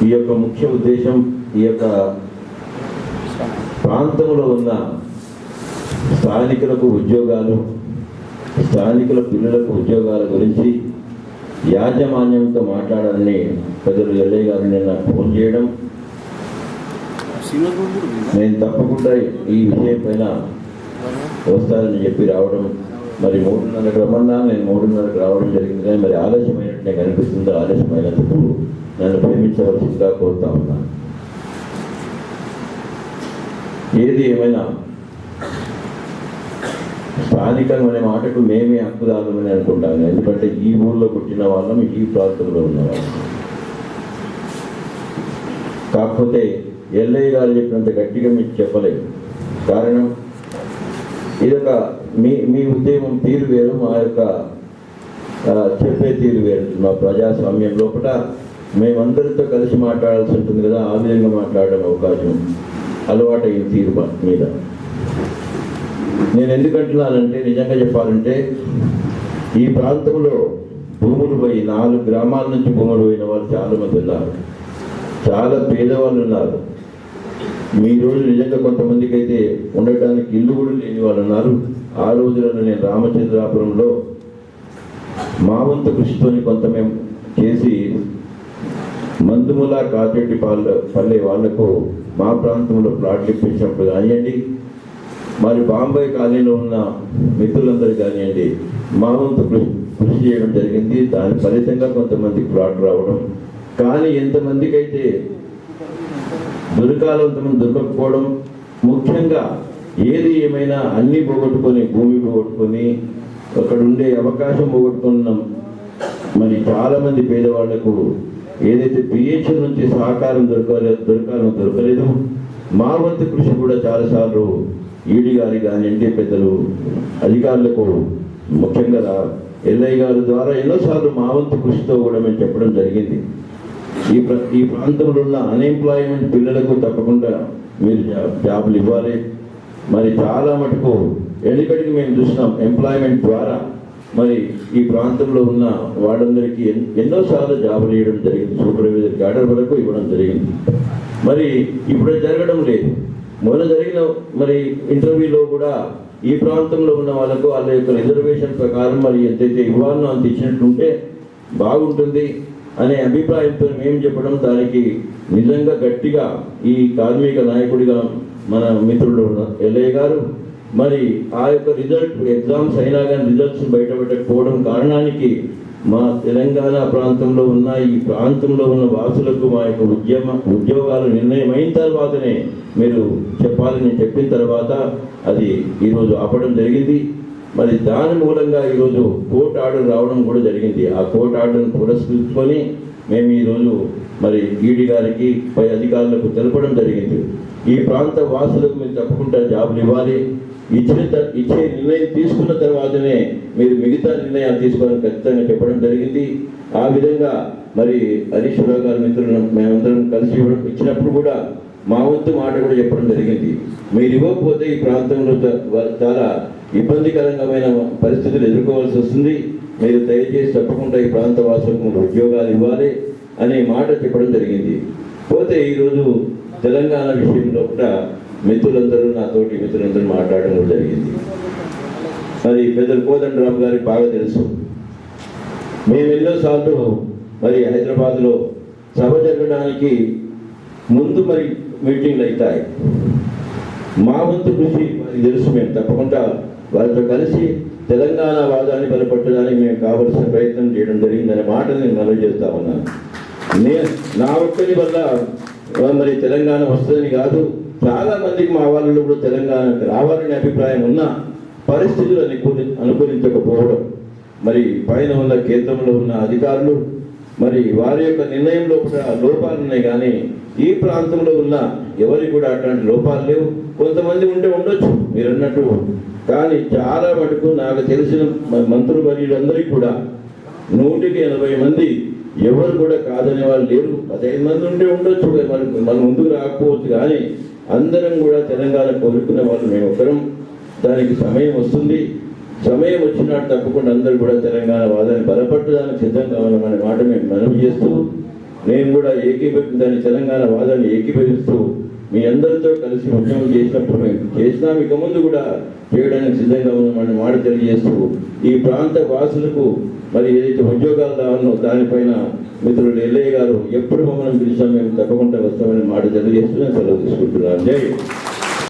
ఈ యొక్క ముఖ్య ఉద్దేశం ఈ యొక్క ప్రాంతంలో ఉన్న స్థానికులకు ఉద్యోగాలు, స్థానికుల పిల్లలకు ఉద్యోగాల గురించి యాజమాన్యంతో మాట్లాడాలని పెద్దలు ఎల్లయ్య గారు నిన్న ఫోన్ చేయడం, నేను తప్పకుండా ఈ విషయం పైన వస్తానని చెప్పి రావడం, మరి 3:30కు రమ్మన్నా నేను 3:30కు రావడం జరిగింది. కానీ మరి ఆలస్యమైనట్టు కనిపిస్తుందో, ఆలస్యమైనందుకు నన్ను ప్రేమించవలసిందిగా కోరుతా ఉన్నాను. ఏది ఏమైనా స్థానికం అనే మాటకు మేమే హక్కుదారులని అనుకుంటాను. ఎందుకంటే ఈ ఊళ్ళో పుట్టిన వాళ్ళం, ఈ ప్రాంతంలో ఉన్నవాళ్ళం. కాకపోతే ఎల్లయ్య గారు చెప్పినంత గట్టిగా మీకు చెప్పలేదు. కారణం ఇదొక మీ ఉద్యమం తీరు వేరు, మా యొక్క చెప్పే తీరు వేరు. మా ప్రజాస్వామ్యం లోపల మేమందరితో కలిసి మాట్లాడాల్సి ఉంటుంది కదా, ఆ విధంగా మాట్లాడడం అవకాశం అలవాటైన తీరు మీద. నేను ఎందుకంటున్నానంటే, నిజంగా చెప్పాలంటే ఈ ప్రాంతంలో భూములు పోయి 4 గ్రామాల నుంచి భూములు పోయిన వాళ్ళు చాలామంది ఉన్నారు. చాలా పేదవాళ్ళు ఉన్నారు. మీ రోజు నిజంగా కొంతమందికి అయితే ఉండటానికి ఇల్లు కూడా లేని వాళ్ళు ఉన్నారు. ఆ రోజులలో నేను రామచంద్రాపురంలో మా వంతు కృషితోని కొంత మేము చేసి మందుముల కాచెట్టి పల్లె వాళ్లకు మా ప్రాంతంలో ప్లాట్లు ఇప్పించినప్పుడు కానివ్వండి, మరి బాంబే కాలనీలో ఉన్న మిత్రులందరూ కానివ్వండి, మా వంతు కృషి చేయడం జరిగింది. దాని ఫలితంగా కొంతమందికి ప్లాట్ రావడం. కానీ ఎంతమందికి అయితే దొరకాలో కొంతమంది దొరకకపోవడం, ముఖ్యంగా ఏది ఏమైనా అన్నీ పోగొట్టుకొని, భూమి పోగొట్టుకొని అక్కడ ఉండే అవకాశం పోగొట్టుకున్నాం. మరి చాలామంది పేదవాళ్లకు ఏదైతే పిహెచ్ నుంచి సహకారం దొరకలేదు. మా వంతు కృషి కూడా చాలాసార్లు ఈడీ గారి కానివ్వండి, పెద్దలు అధికారులకు, ముఖ్యంగా ఎల్లయ్య గారి ద్వారా ఎన్నోసార్లు మా వంతు కృషితో కూడా మేము చెప్పడం జరిగింది. ఈ ప్రాంతంలో ఉన్న అన్ఎంప్లాయ్మెంట్ పిల్లలకు తప్పకుండా మీరు జాబులు ఇవ్వాలి. మరి చాలా మటుకు ఎన్నికటికి మేము చూసినాం, ఎంప్లాయ్మెంట్ ద్వారా మరి ఈ ప్రాంతంలో ఉన్న వాళ్ళందరికీ ఎన్నోసార్లు జాబులు ఇవ్వడం జరిగింది. సూపర్వైజర్ క్యాడర్ వరకు ఇవ్వడం జరిగింది. మరి ఇప్పుడు జరగడం లేదు. మొన్న జరిగిన మరి ఇంటర్వ్యూలో కూడా ఈ ప్రాంతంలో ఉన్న వాళ్ళకు వాళ్ళ యొక్క రిజర్వేషన్ ప్రకారం మరి ఎంతైతే ఇవ్వాలనో అంత ఇచ్చినట్టుంటే బాగుంటుంది అనే అభిప్రాయంతో మేము చెప్పడం, దానికి నిజంగా గట్టిగా ఈ కార్మిక నాయకుడిగా మన మిత్రుడు ఎల్లయ్య గారు మరి ఆ యొక్క ఎగ్జామ్స్ అయినా కానీ రిజల్ట్స్ బయటపెట్టకపోవడం కారణానికి మా తెలంగాణ ప్రాంతంలో ఉన్న ఈ ప్రాంతంలో ఉన్న వాసులకు మా యొక్క ఉద్యోగాలు నిర్ణయం అయిన తర్వాతనే మీరు చెప్పాలని చెప్పిన తర్వాత అది ఈరోజు ఆపడం జరిగింది. మరి దాని మూలంగా ఈరోజు కోర్టు ఆర్డర్ రావడం కూడా జరిగింది. ఆ కోర్టు ఆర్డర్ను పురస్కరించుకొని మేము ఈరోజు మరి ఈడీ గారికి, పై అధికారులకు తెలపడం జరిగింది. ఈ ప్రాంత వాసులకు మీరు తప్పకుండా జాబులు ఇవ్వాలి. ఇచ్చే నిర్ణయం తీసుకున్న తర్వాతనే మీరు మిగతా నిర్ణయాలు తీసుకోవాలని ఖచ్చితంగా చెప్పడం జరిగింది. ఆ విధంగా మరి హరీష్ రావు గారి మిత్రులను మేమందరం కలిసి ఇచ్చినప్పుడు కూడా మా వంతు మాట కూడా చెప్పడం జరిగింది. మీరు ఇవ్వకపోతే ఈ ప్రాంతంలో చాలా ఇబ్బందికరమైన పరిస్థితులు ఎదుర్కోవాల్సి వస్తుంది. మీరు దయచేసి తప్పకుండా ఈ ప్రాంత వాసులకు ఉద్యోగాలు ఇవ్వాలి అనే మాట చెప్పడం జరిగింది. పోతే ఈరోజు తెలంగాణ విషయంలో కూడా మిత్రులందరూ మిత్రులందరూ మాట్లాడడం కూడా జరిగింది. మరి పెద్దలు కోదండరామ్ గారికి బాగా తెలుసు. మేము ఎన్నోసార్లు మరి హైదరాబాద్లో సభ జరగడానికి ముందు మరి మీటింగ్లు అవుతాయి. మా వంతు కృషి మరి తెలుసు. మేము తప్పకుండా వారితో కలిసి తెలంగాణ వాదాన్ని బలపట్టడానికి మేము కావలసిన ప్రయత్నం చేయడం జరిగిందనే మాట నేను మనవి చేస్తా ఉన్నాను. నా ఒక్కరి వల్ల మరి తెలంగాణ వస్తుందని కాదు, చాలా మందికి మా వాళ్ళు కూడా తెలంగాణకు రావాలనే అభిప్రాయం ఉన్న పరిస్థితులు అనుకూలించకపోవడం, మరి పైన ఉన్న కేంద్రంలో ఉన్న అధికారులు మరి వారి యొక్క నిర్ణయంలో కూడా లోపాలు ఉన్నాయి. కానీ ఈ ప్రాంతంలో ఉన్న ఎవరికి కూడా అట్లాంటి లోపాలు లేవు. కొంతమంది ఉండొచ్చు మీరు అన్నట్టు, కానీ చాలా మటుకు నాకు తెలిసిన మంత్రులు వర్యులందరికీ కూడా 180 మంది ఎవరు కూడా కాదనే వాళ్ళు లేరు. 15 మంది ఉండొచ్చు, మన ముందుకు రాకపోవచ్చు. కానీ అందరం కూడా తెలంగాణ కోరుకునే వాళ్ళు మేము ఒకరం. దానికి సమయం వస్తుంది. సమయం వచ్చినట్టు తప్పకుండా అందరూ కూడా తెలంగాణ వాదాన్ని బలపట్టడానికి సిద్ధంగా ఉన్నామనే మాట మేము మనవి చేస్తూ, నేను కూడా దాని తెలంగాణ వాదాన్ని ఏకీభవిస్తూ మీ అందరితో కలిసి ఉద్యమం చేసినప్పుడు మేము చేసినాం, ఇక ముందు కూడా చేయడానికి సిద్ధంగా ఉన్నామని మాట తెలియజేస్తూ ఈ ప్రాంత వాసులకు మరి ఏదైతే ఉద్యోగాలు రావాలో దానిపైన మిత్రులు ఎల్లయ్య గారు ఎప్పుడు మమ్మల్ని పిలిచినా మేము తప్పకుండా వస్తామని మాట తెలియజేస్తూ నేను సెలవు తీసుకుంటున్నాను. జై